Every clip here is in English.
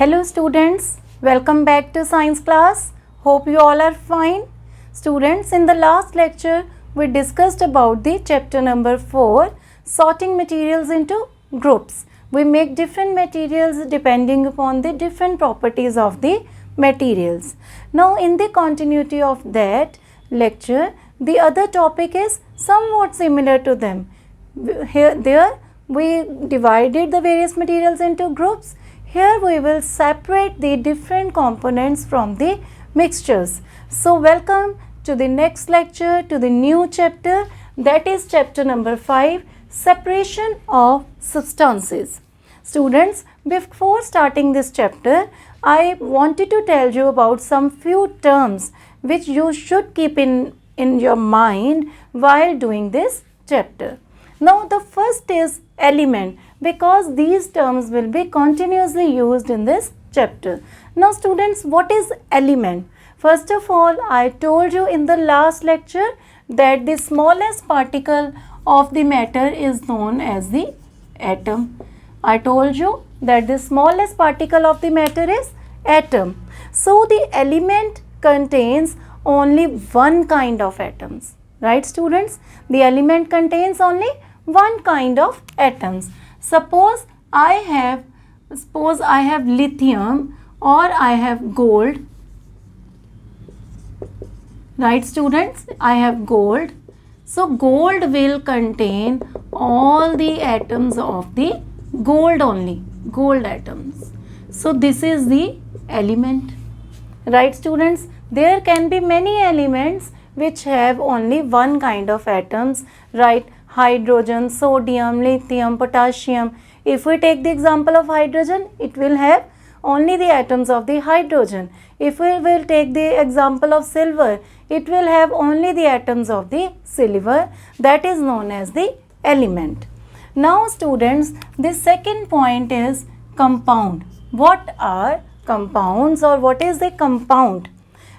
Hello students, welcome back to science class. Hope you all are fine. Students, in the last lecture we discussed about the chapter number 4, sorting materials into groups. We make different materials depending upon the different properties of the materials. Now in the continuity of that lecture, the other topic is somewhat similar to them. There we divided the various materials into groups. Here we will separate the different components from the mixtures. So welcome to the next lecture, to the new chapter, that is chapter number 5, separation of substances. Students, before starting this chapter, I wanted to tell you about some few terms which you should keep in your mind while doing this chapter. Now the first is element, because these terms will be continuously used in this chapter. Now students, what is element? First of all, I told you in the last lecture that the smallest particle of the matter is known as the atom. I told you that the smallest particle of the matter is atom. So the element contains only one kind of atoms. Right students? The element contains only one kind of atoms. Suppose I have lithium or I have gold. Right students? I have gold. So gold will contain all the atoms of the gold only, gold atoms. So this is the element. Right students? There can be many elements which have only one kind of atoms, right? Hydrogen, sodium, lithium, potassium. If we take the example of hydrogen, it will have only the atoms of the hydrogen. If we will take the example of silver, it will have only the atoms of the silver. That is known as the element. Now students, the second point is compound. What are compounds, or what is the compound?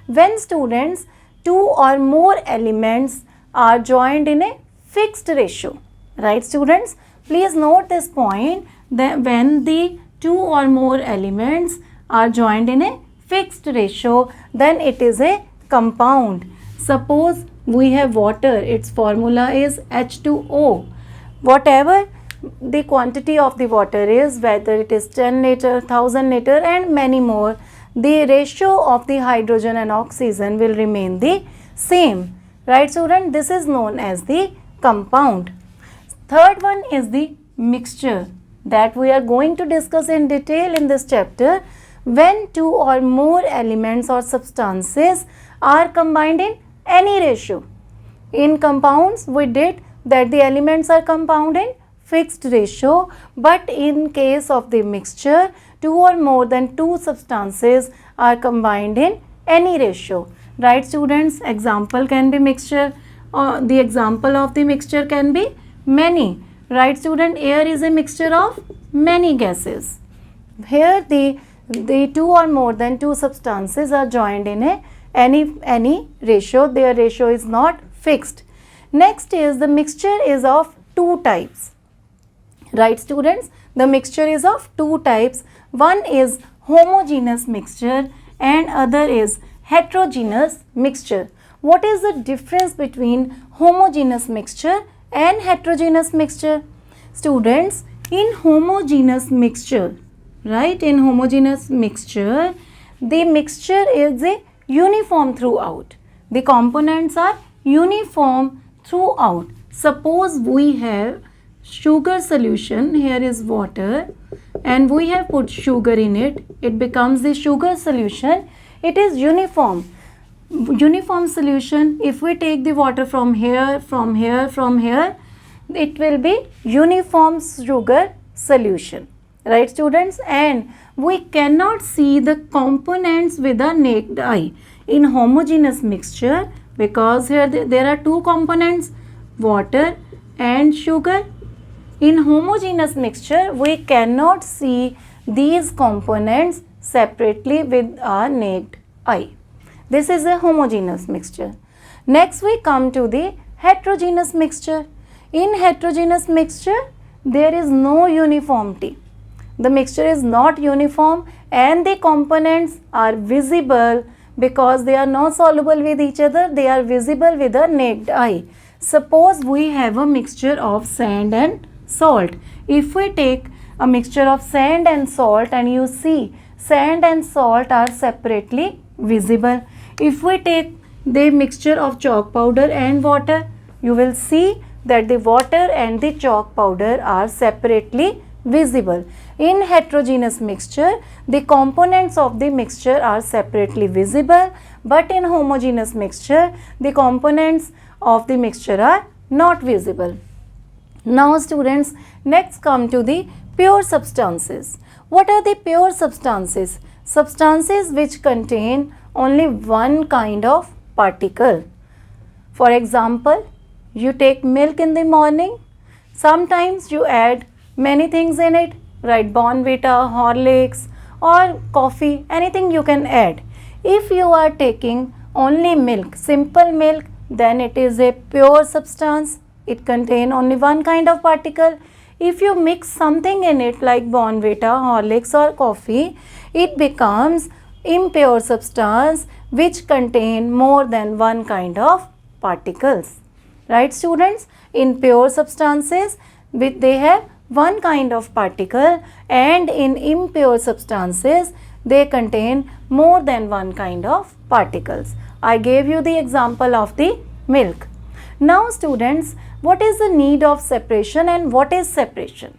When students, two or more elements are joined in a fixed ratio. Right students? Please note this point, that when the two or more elements are joined in a fixed ratio, then it is a compound. Suppose we have water, its formula is H2O. Whatever the quantity of the water is, whether it is 10 liter, 1000 liter and many more, the ratio of the hydrogen and oxygen will remain the same. Right student? This is known as the compound. Third one is the mixture, that we are going to discuss in detail in this chapter. When two or more elements or substances are combined in any ratio. In compounds we did that the elements are combined in fixed ratio, but in case of the mixture, two or more than two substances are combined in any ratio. Right students? Example can be mixture. The example of the mixture can be many. Right student? Air is a mixture of many gases. Here the two or more than two substances are joined in any ratio. Their ratio is not fixed. Next is the mixture is of two types. Right students? The mixture is of two types. One is homogeneous mixture and other is heterogeneous mixture. What is the difference between homogeneous mixture and heterogeneous mixture? Students, in homogeneous mixture, right, in homogeneous mixture, the mixture is a uniform throughout. The components are uniform throughout. Suppose we have sugar solution, here is water and we have put sugar in it, it becomes the sugar solution. It is uniform solution. If we take the water from here, from here, from here, it will be uniform sugar solution. Right students? And we cannot see the components with a naked eye in homogeneous mixture, because here there are two components, water and sugar. In homogeneous mixture, we cannot see these components separately with our naked eye. This is a homogeneous mixture. Next we come to the heterogeneous mixture. In heterogeneous mixture, there is no uniformity. the mixture is not uniform and the components are visible because they are not soluble with each other, they are visible with the naked eye. Suppose we have a mixture of sand and salt. If we take a mixture of sand and salt and you see sand and salt are separately visible. If we take the mixture of chalk powder and water, you will see that the water and the chalk powder are separately visible. In heterogeneous mixture, the components of the mixture are separately visible, but in homogeneous mixture, the components of the mixture are not visible. Now students, next come to the pure substances. What are the pure substances? Substances which contain only one kind of particle. For example, you take milk in the morning, sometimes you add many things in it, right? Bournvita, Horlicks or coffee, anything you can add. If you are taking only milk, simple milk, then it is a pure substance. It contains only one kind of particle. If you mix something in it like Bournvita, Horlicks or coffee, it becomes impure substance which contain more than one kind of particles. Right students? In pure substances, they have one kind of particle, and in impure substances, they contain more than one kind of particles. I gave you the example of the milk. Now students, what is the need of separation and what is separation?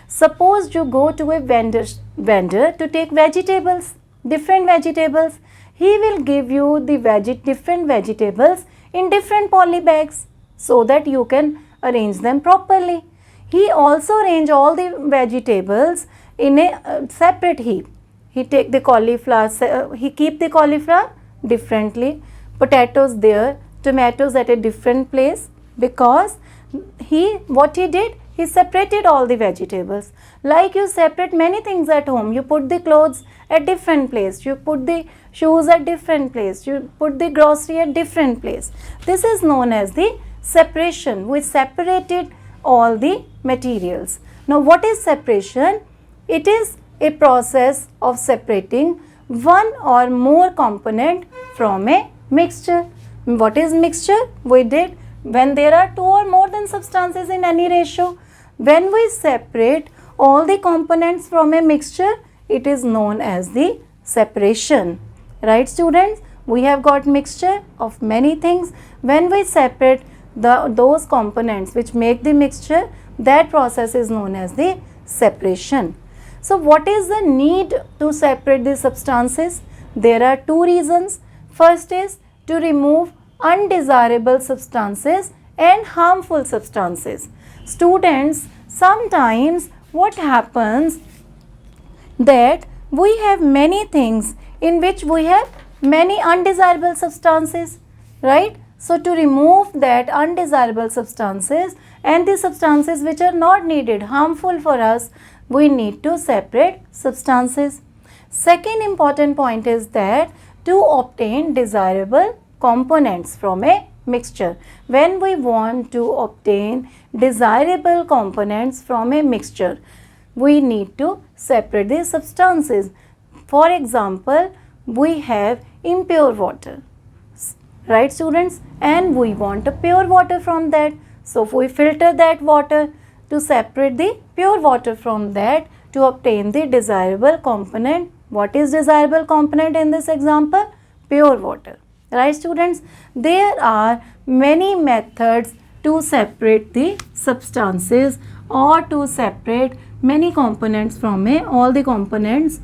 Suppose you go to a vendor to take vegetables, different vegetables. He will give you the different vegetables in different poly bags so that you can arrange them properly. He also arrange all the vegetables in a separate heap. He take the cauliflower, he keep the cauliflower differently, potatoes there, tomatoes at a different place, because what he did, he separated all the vegetables. Like you separate many things at home, you put the clothes at different place, you put the shoes at different place, you put the grocery at different place. This is known as the separation. We separated all the materials. Now what is separation? It is a process of separating one or more component from a mixture. What is mixture? We did when there are two or more than substances in any ratio. When we separate all the components from a mixture, it is known as the separation. Right students? We have got mixture of many things. When we separate those components which make the mixture, that process is known as the separation. So what is the need to separate the substances? There are two reasons. First is to remove undesirable substances and harmful substances. Students, sometimes what happens that we have many things in which we have many undesirable substances, right? So to remove that undesirable substances and the substances which are not needed, harmful for us, we need to separate substances. Second important point is that to obtain desirable components from a mixture. When we want to obtain desirable components from a mixture, we need to separate the substances. For example, we have impure water, right students, and we want a pure water from that. So we filter that water to separate the pure water from that to obtain the desirable component. What is desirable component in this example? Pure water. Right students? There are many methods to separate the substances or to separate many components from all the components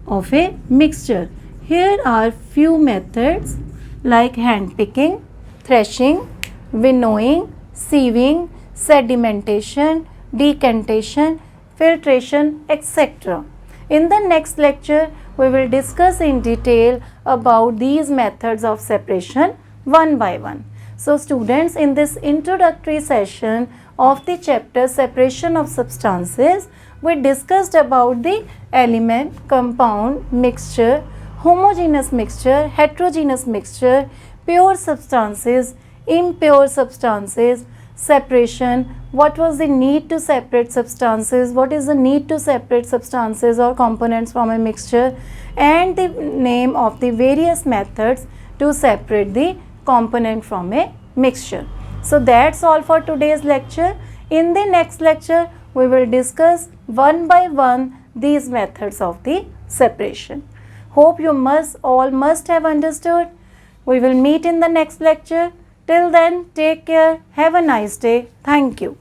of a mixture. Here are few methods like hand picking, threshing, winnowing, sieving, sedimentation, decantation, filtration, etc. In the next lecture, we will discuss in detail about these methods of separation one by one. So students, in this introductory session of the chapter Separation of Substances, we discussed about the element, compound, mixture, homogeneous mixture, heterogeneous mixture, pure substances, impure substances, separation, what was the need to separate substances, what is the need to separate substances or components from a mixture, and the name of the various methods to separate the component from a mixture. So that's all for today's lecture. In the next lecture, we will discuss one by one these methods of the separation. Hope you all must have understood. We will meet in the next lecture. Till then, take care. Have a nice day. Thank you.